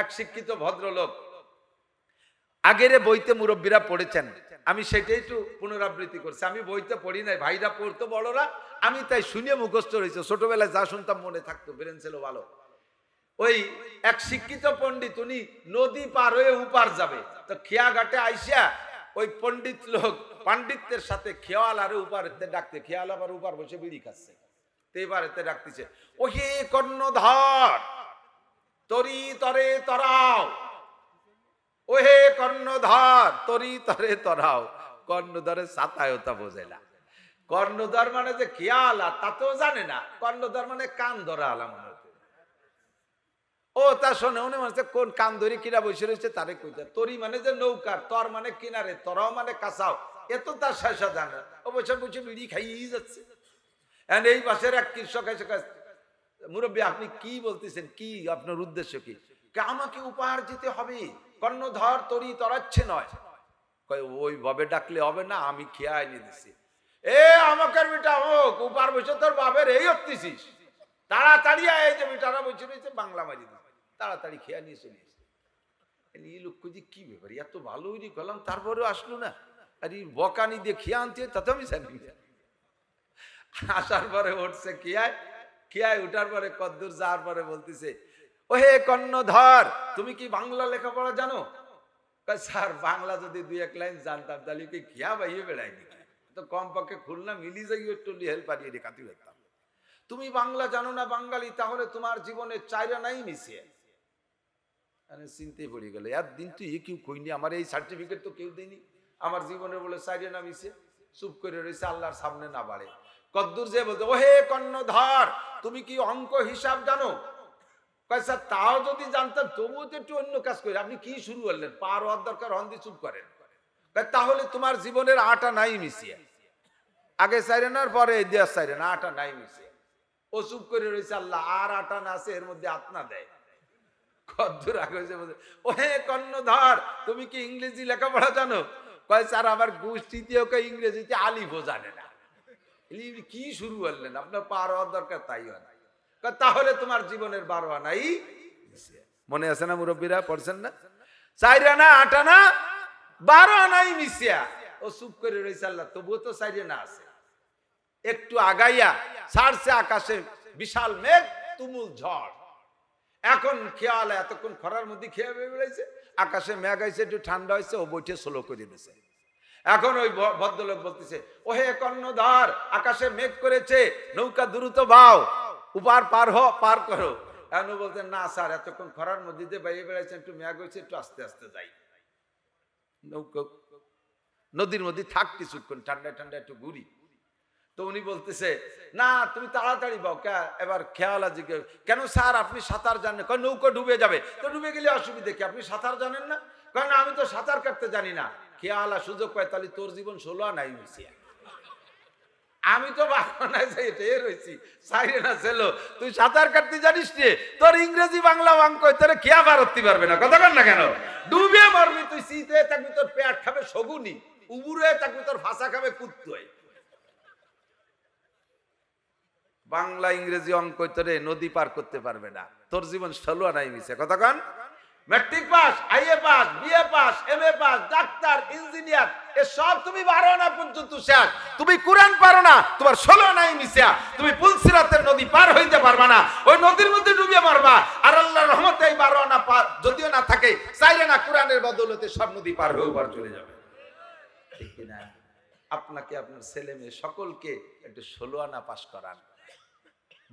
এক শিক্ষিত ভদ্রলোক আগের বইতে মুরব্বীরা পড়েছেন, আমি সেটাই একটু পুনরাবৃত্তি করছি। আমি বইতে পড়ি নাই, ভাইরা পড়তো বড়রা, আমি তাই শুনে মুখস্থ রয়েছে। ছোটবেলায় যা শুনতাম মনে থাকতো, ব্রেন ছিল ভালো। ওই এক শিক্ষিত পণ্ডিত, উনি নদী পার হয়ে উপার যাবে, তো খেয়াঘাটে আইসা ওই পণ্ডিত লোক পাণ্ডিত্যের সাথে খেয়াল আরে উপারেতে ডাকতে, খেয়াল আবার উপার বসে বিড়ি খাচ্ছে, তো এবারেতে ডাকতেছে, ওহে কর্ণধর তরি তরে তরাও, ওহে কর্ণধর তরি তরে তরাও। কর্ণধরের সাতায়তা বোঝেলা। কর্ণধর মানে যে খেয়াল তা তো জানে না, কর্ণধর মানে কান ধরা আলাম। ও তা শোনে, উনি মানে কোন কান ধরি কিনা বসে রয়েছে তারে কইতে। তরি মানে যে নৌকার, তর মানে কিনারে, তরাও মানে কাঁচাও, এত তার শেষা জানে। ও বসে বসে বিড়ি খাইয়েই যাচ্ছে। এই পাশের এক কৃষক এসে, মুরব্বী আপনি কি বলতেছেন, কি আপনার উদ্দেশ্য কি? আমাকে উপহার দিতে হবে, কর্ণধর তরি তরাচ্ছে নয়। ওইভাবে ডাকলে হবে না, আমি খেয়া এনে দিছি। এ আমাকে বেটা হোক, উপহার বসে তোর বাপের এই হচ্ছিস, তাড়াতাড়ি এই যে বেটারা বসে রয়েছে বাংলা মারি দিস, তাড়াতাড়ি খেয়া নিয়ে চলে এসে। এই লোক যে কি ব্যাপার, এত ভালো হইনি গেলাম তারপরেও আসলো না, আর এই বকানি দিয়ে খেয়া আনতে তাতে আমি জানি। আসার পরে উঠছে খেয়ায়, খেয়ায় উঠার পরে কদ্দুর যাওয়ার পরে বলতেছে, ও হে কর্ণধর তুমি কি বাংলা লেখাপড়া জানো? স্যার বাংলা যদি দুই এক লাইন জানতাম তাহলে কি খেয়া বাইয়ে বেড়াইনি, তো কমপক্ষে খুলনা মিলি যাই একটু হেল্প পারিয়ে রেখাতে পারতাম। তুমি বাংলা জানো না বাঙালি, তাহলে তোমার জীবনে চাইরা নাই মিশিয়ে। চিনতে পড়ে গেল, একদিন তুই কেউ কইনি, আমার এই সার্টিফিকেট তো কেউ দেয়নি, আমার জীবনে বলে চাইরে না মিশে, চুপ করে রয়েছে, আল্লাহর সামনে না বাড়ে। কদ্দুর যে বলতো, ও হে কর্ণধর তুমি কি অঙ্ক হিসাব জানো? স্যার তাও যদি জানতাম তবুও তো একটু অন্য কাজ করি। আপনি কি শুরু করলেন, পার হওয়ার দরকার হন্দি চুপ করেন। তাহলে তোমার জীবনের আটা নাই মিশিয়ে, আগে চাইরে না পরে এই দেশ চাইরে না, আটা নাই মিশিয়ে। ও চুপ করে রয়েছে, আল্লাহ আর আটা না আছে এর মধ্যে আত্মা দেয়। কদ্দুর আগে বলছে, ও হে কর্ণধর তুমি কি ইংরেজি লেখাপড়া জানো? কয় স্যার আমার গোষ্ঠীতেও ইংরেজিতে আলিফও জানে না। কি শুরু করলেন, আপনার পার হওয়ার দরকার তাই হয় না। তাহলে তোমার জীবনের 12 আনাই মনে আছে না? মুরব্বীরা পড়ছেন না? 4 আনা 8 আনা 12 আনাই মিশিয়া। ও চুপ করে রয়েছে, আল্লাহ তবুও তো 4 আনা আছে। একটু আগাইয়া ছাড়ছে আকাশে বিশাল মেঘ, তুমুল ঝড়। এখন খেয়াল, এতক্ষণ খরার মধ্যে খেয়ে বেড়েছে, আকাশে মেঘ আইছে, একটু ঠান্ডা হয়েছে, ও বইটে স্লো করে দিয়েছে। এখন ওই ভদ্রলোক বলতেছে, ও হে কর্ণধর আকাশে মেঘ করেছে, নৌকা দ্রুত বাও, উপার পার করো। এখন বলতে, না স্যার এতক্ষণ খরার মধ্যে দিয়ে বাইরে বেড়াইছেন, একটু মেঘ হয়েছে, একটু আস্তে আস্তে যাই, নৌকা নদীর মধ্যে থাক কিছুক্ষণ, ঠান্ডায় ঠান্ডায় একটু ঘুরি। তো উনি বলতেছে, না তুমি তাড়াতাড়ি বাও। এবার খেয়াল আছে, কেন স্যার আপনি সাঁতার জানেন? কারণ নৌকা ডুবে যাবে। তো ডুবে গেলে অসুবিধা কি, আপনি সাঁতার জানেন না? কারণ আমি তো সাঁতার কাটতে জানি না। খেয়ালা সুযোগ পায়, তাহলে তোর জীবন 16 আনাই মিশিয়া। আমি তো বাংলায় এটাই রয়েছি, সাইরে না ছেলো তুই সাঁতার কাটতে জানিস রে, তোর ইংরেজি বাংলা অঙ্ক তোর খেয়া পারতে পারবে না। কথা বল না কেন? ডুবে মরবি তুই, শীত হয়ে থাকবি তোর পেট খাবে শগুনি, উবুর হয়ে থাকবি তোর ভাষা খাবে কুত্তয়। বাংলা ইংরেজি অঙ্ক তোরে নদী পার করতে পারবে না, তোর জীবন 16 আনাই মিশে। কথা কন? Matric pass, IA pass, BA pass, MA pass, doctor, engineer, এ সব তুমি 12 আনা পর্যন্ত শেষ। তুমি কোরআন পারো না, তোমার 16 আনাই মিশা। তুমি পুলসিরাতের নদী পার হইতে পারবা না, ওই নদীর মধ্যে ডুবে মারবা। আর আল্লাহর রহমতে এই 12 আনা যদিও না থাকে, 4 আনা কোরআনের বদৌলতে সব নদী পার হয়ে পার চলে যাবে। ঠিক না? আপনাকে আপনার ছেলে মেয়ে সকলকে একটু 16 আনা পাস করান,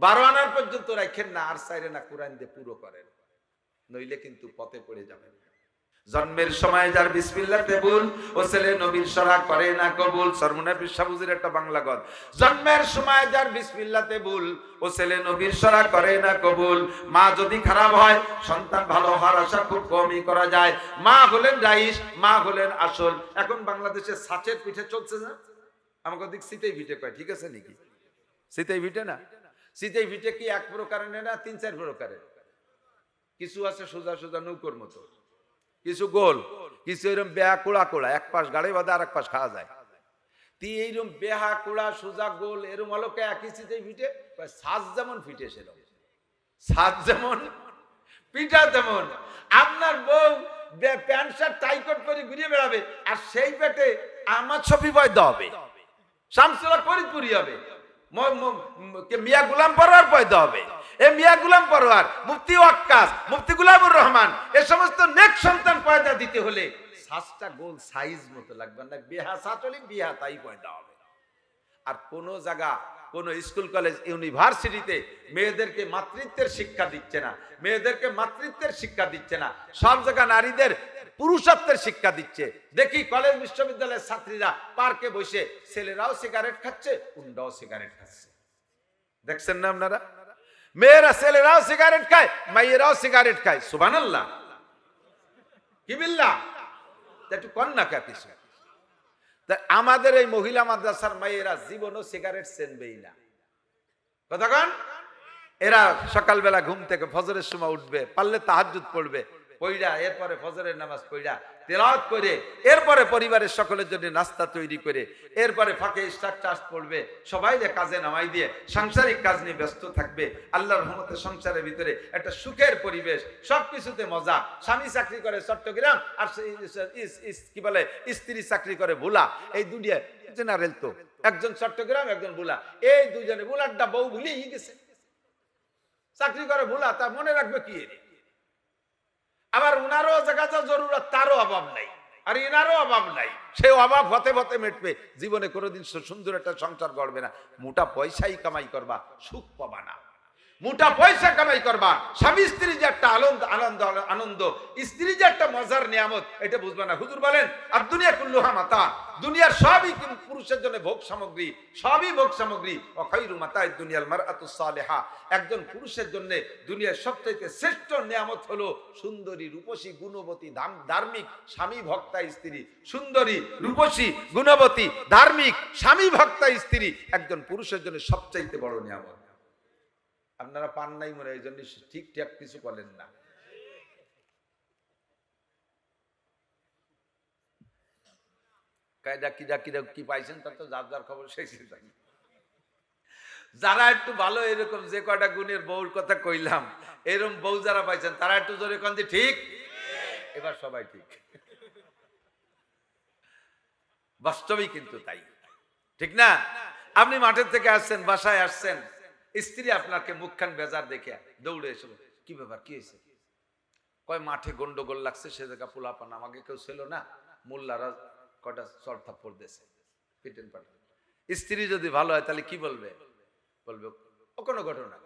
12 আনার পর্যন্ত রাখেন না, আর 4 আনা কোরআন দিয়ে পুরো করেন, নইলে কিন্তু পথে পড়ে যাবেন। জন্মের সময় যার বিসমিল্লাহতে ভুল, ও ছেলে নবীর সরা করে না কবুল। সরমুনা পিসাবুজির একটা বাংলা গদ। জন্মের সময় যার বিসমিল্লাহতে ভুল, ও ছেলে নবীর সরা করে না কবুল। মা যদি খারাপ হয়, সন্তান ভালো হওয়ার আশা খুব কমই করা যায়। মা হলেন রাইস, মা হলেন আসল। এখন বাংলাদেশে সাচের পিঠে চলছে না, আমাকে দিক সিতেই পিঠে কয়, ঠিক আছে নাকি? সিতেই পিঠে না, সিতেই পিঠে কি এক প্রকারের না 3-4 প্রকারের? কিছু আছে সোজা সোজা নৌকোর মতো, কিছু গোল, কিছু এরকম বেহা কোড়া কোড়া, এক পাশ গাড়ি বাঁধা আর এক পাশ খাওয়া যায়। এইরকম বেহা কোড়া সোজা গোল এরকম আলোকে একই চিতেই ফিটে, সাজ যেমন ফিটে সেরকম, সাজ যেমন পিঠা তেমন। সেই পেটে আমার ছবি পয়দা হবে, শামসুল হক ফরিদপুরি হবে, মিয়া গোলাম পরোয়ার পয়দা হবে। এই মিয়া গোলাম পরোয়ার, মুফতি ওয়াক্কাস, মুফতি গোলামুর রহমান, এই সমস্ত নেক সন্তান পয়দা দিতে হলে সাজটা গোল সাইজ মতো লাগবে না, বিহা সাচলি বিহা তাই পয়দা হবে। আর কোন জায়গা, কোন স্কুল কলেজ ইউনিভার্সিটিতে মেয়েদেরকে মাতৃত্বের শিক্ষা দিচ্ছে না, মেয়েদেরকে মাতৃত্বের শিক্ষা দিচ্ছে না, সব জায়গা নারীদের পুরুষত্বের শিক্ষা দিচ্ছে। দেখি কলেজ বিশ্ববিদ্যালয়ের ছাত্রীরা পার্কে বসে ছেলেরাও সিগারেট খাচ্ছে, উন্ডাও সিগারেট খাচ্ছে, দেখছেন না আপনারা? মেয়েরা ছেলেরাও সিগারেট খায়, মাইয়েরাও সিগারেট খায়। সুবহানাল্লাহ, কি বিল্লাহ, একটু কন্যা কা কিছু। আমাদের এই মহিলা মাদ্রাসার মাইয়েরা জীবনও সিগারেট সেনবেই না, কথা কন। এরা সকালবেলা ঘুম থেকে ফজরের সময় উঠবে, পারলে তাহাজ্জুদ পড়বে, পড়া এরপরে ফজরের নামাজ পড়া তেলাওয়াত করে, এরপরে পরিবারের সকলের জন্য নাস্তা তৈরি করে, এরপরে ফাঁকে স্টারটাস পড়বে, সবাইকে কাজে নামাই দিয়ে সাংসারিক কাজ নিয়ে ব্যস্ত থাকবে। আল্লাহর রহমতে সংসারের ভিতরে একটা সুখের পরিবেশ, সবকিছুতে মজা। স্বামী চাকরি করে চট্টগ্রাম, আর কি বলে স্ত্রী চাকরি করে ভোলা। এই দুনিয়া জেনারেল তো, একজন চট্টগ্রাম একজন ভোলা, এই দুজনে ভোলারটা বউ ভুলেই গেছে, চাকরি করে ভোলা, তা মনে রাখবে কি? আবার উনারও জায়গা জরুরত, তারও অভাব নাই, আর ইনারও অভাব নাই, সে অভাব হতে হতে মিটবে। জীবনে কোনোদিন সুন্দর একটা সংসার গড়বে না। মোটা পয়সাই কামাই করবা, সুখ পাবা না। মোটা পয়সা কামাই করবা, স্বামী স্ত্রী যে একটা আনন্দ, স্ত্রী যে একটা মজার নিয়ামত, এটা বুঝবা না। হুজুর বলেন আর দুনিয়া কুল্লুহা মাতা, দুনিয়ার সবই পুরুষের জন্য ভোগ সামগ্রী, সবই ভোগ সামগ্রী। খায়রু মাতাই দুনিয়াল মারআতুস সালিহা, একজন পুরুষের জন্য দুনিয়ার সবচেয়ে শ্রেষ্ঠ নিয়ামত হলো সুন্দরী, রূপসী, গুণবতী, ধার্মিক স্বামী ভক্তা স্ত্রী। সুন্দরী, রূপসী, গুণবতী, ধার্মিক স্বামী ভক্তা স্ত্রী একজন পুরুষের জন্য সবচাইতে বড় নিয়ামত। আপনারা পান নাই মনে, এই জন্য ঠিকঠাক কিছু বলেন না। কি পাইছেন তার তো যার যার খবর শেষ। যারা একটু ভালো, এরকম যে কয়টা গুণের বউর কথা কইলাম, এরকম বউ যারা পাইছেন তারা একটু জোরে কোন যে ঠিক। এবার সবাই ঠিক, বাস্তবই কিন্তু তাই, ঠিক না? আপনি মাঠের থেকে আসছেন, বাসায় আসছেন, স্ত্রী আপনাকে মুখখান বেজার দেখে দৌড়ে এসে, কি ব্যাপার, কি হয়েছে? কয় মাঠে গন্ডগোল লাগছে, সে জায়গা পোলাপান, আমাকে কেউ ছিল না, মোল্লারা কটা চর থাপ্পড় দিয়েছে, পিটেন পাটেন। স্ত্রী যদি ভালো হয় তাহলে কি বলবে? বলবে ও কোনো ঘটনা।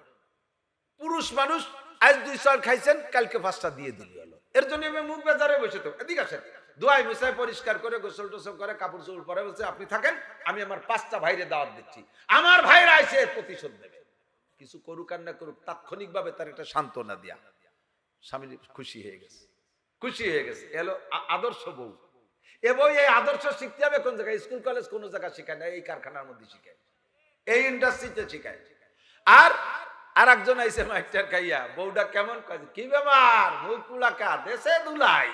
পুরুষ মানুষ আজ 2 চর খাইছেন, কালকে 5টা দিয়ে দিলি হলো, এর জন্য মুখ বেজারে বসে তো। এদিকে আসেন, ধোয়াই মুছাই পরিষ্কার করে গোসল টোসল করে কাপড় চোপড় পরে বলছে আপনি থাকেন, আমি আমার 5টা ভাইরে দাওয়াত দিচ্ছি, আমার ভাইরা এসে প্রতিশোধ দেবে। কিছু করুক আর না করুক, তাৎক্ষণিক ভাবে তার একটা সান্ত্বনা দিয়া স্বামী খুশি হয়ে গেছে, খুশি হয়ে গেছে। এলো আদর্শ বউ। এ বই এই আদর্শ শিখতে হবে কোন জায়গায়? স্কুল কলেজ কোন জায়গায় শেখায় না, এই কারখানার মধ্যে শিখায়, এই ইন্ডাস্ট্রিতে শিখায়। আর একজন আইসে মাস্টার খাইয়া, বউটা কেমন কাজ, কি ব্যাপার, মুখ পুলাকা, দেশে দুলাই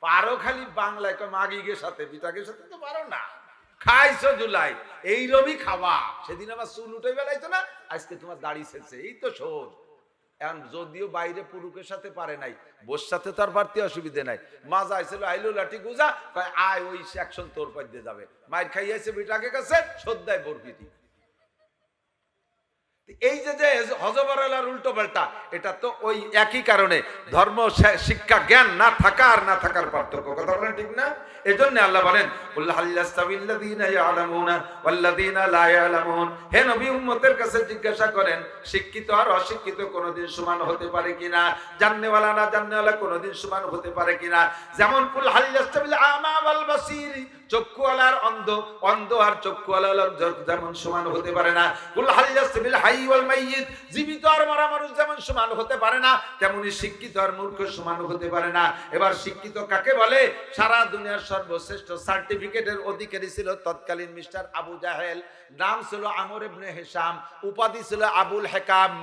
পারো খালি বাংলায়, মাগিগের সাথে বিটাকের সাথে তো পারো না, খাইছো জুলাই, এই রবি খাওয়া। সেদিন আমার চুল উঠে বেলাইতো না, আজকে তোমার দাড়ি ছেড়ছে, এই তো শোধ। এখন যদিও বাইরে পুরুষের সাথে পারে নাই, বোর সাথে তার বাড়তি অসুবিধে নাই। মাজা আইছিল, আইলো লাঠি গুজা, আয় ওই সেকশন তোর পাই দিয়ে যাবে, মায়ের খাইয়াছে বিটাকে কাছে, শ্রদ্ধায় বরপিটি। এই যে হজবরালার উল্টো পাল্টা, এটা তো ওই একই কারণে, ধর্ম শিক্ষা জ্ঞান না থাকা আর না থাকার পার্থক্য, কথা বলেন ঠিক না? এজন্য আল্লাহ বলেন হে নবী, উম্মতের কাছে জিজ্ঞাসা করেন, শিক্ষিত আর অশিক্ষিত কোনদিন সমান হতে পারে কিনা, জাননেওয়ালা না জাননেওয়ালা কোনদিন সমান হতে পারে কিনা। যেমন কুল হাল ইয়াস্তাবিল আমা ওয়াল বাসীর, চক্ষুওয়ালার অন্ধ, অন্ধ আর চক্ষুওয়ালা যেমন সমান হতে পারে না। কুল হাল ইয়াস্তাবিল হাই ওয়াল মাইয়িত, জীবিত আর মরা মানুষ যেমন সমান হতে পারে না, তেমনি শিক্ষিত আর মূর্খ সমান হতে পারে না। এবার শিক্ষিত কাকে বলে? সারা দুনিয়ার সর্বশ্রেষ্ঠ সার্টিফিকেটের অধিকারী ছিল তৎকালীন মিস্টার আবু জাহেল, নাম ছিল আমর ইবনে হিশাম, উপাধি ছিল আবুল হেকাম,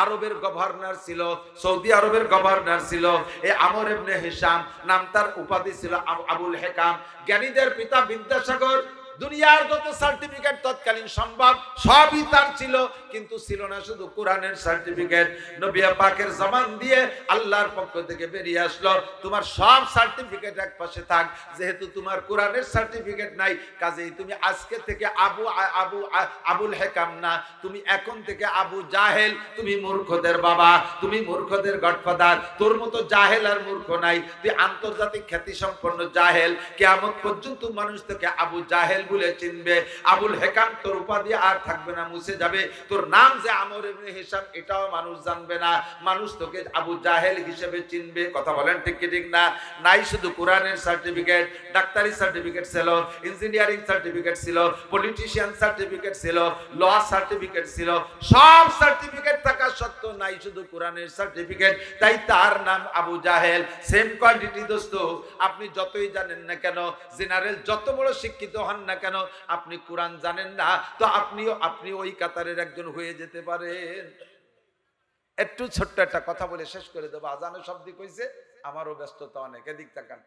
আরবের গভর্নর ছিল, সৌদি আরবের গভর্নর ছিল এই আমর ইবনে হিশাম, নাম তার, উপাধি ছিল আবুল হেকাম। জ্ঞানীদের পিতা বিদ্যাসাগর, দুনিয়ার যত সার্টিফিকেট তৎকালীন সম্ভব সবই তার ছিল, কিন্তু ছিল না শুধু কোরআনের সার্টিফিকেট। নবী পাকের জবান দিয়ে আল্লাহর পক্ষ থেকে বেরিয়ে আসলো, তোমার সব সার্টিফিকেট এক পাশে থাক, যেহেতু তোমার কোরআনের সার্টিফিকেট নাই, কাজেই তুমি আজকে থেকে আবুল হেকাম না, তুমি এখন থেকে আবু জাহেল, তুমি মূর্খদের বাবা, তুমি মূর্খদের গডফাদার। তোর মতো জাহেল আর মূর্খ নাই, তুই আন্তর্জাতিক খ্যাতি সম্পন্ন জাহেল। কিয়ামত পর্যন্ত মানুষ তোকে আবু জাহেল বলে চিনবে। আবুল হেকাম তোর উপাধি আর থাকবে না, মুছে যাবে। তোর নাম যে আমর ইবনে হিশাম এটাও মানুষ জানবে না, মানুষ তোকে আবু জাহেল হিসেবে চিনবে। কথা বলেন ঠিক কি ঠিক না? নাই শুধু কোরআনের সার্টিফিকেট, ডাক্তারি সার্টিফিকেট ছিল, ইঞ্জিনিয়ারিং সার্টিফিকেট ছিল, পলিটিশিয়ান সার্টিফিকেট ছিল, ল সার্টিফিকেট ছিল, সব সার্টিফিকেট থাকা সত্ত্বেও নাই শুধু কোরআনের সার্টিফিকেট, তাই তার নাম আবু জাহেল। সেম কোয়ান্টিটি দোস্ত, আপনি যতই জানেন না কেন, জেনারেল যত বড় শিক্ষিত হন না কেন, আপনি কোরআন জানেন না তো আপনি ওই কাতারের একজন হয়ে যেতে পারেন। একটু ছোট্ট একটা কথা বলে শেষ করে দেবো, আজানের শব্দ কইছে, আমারও ব্যস্ততা অনেক, এদিক তাকান।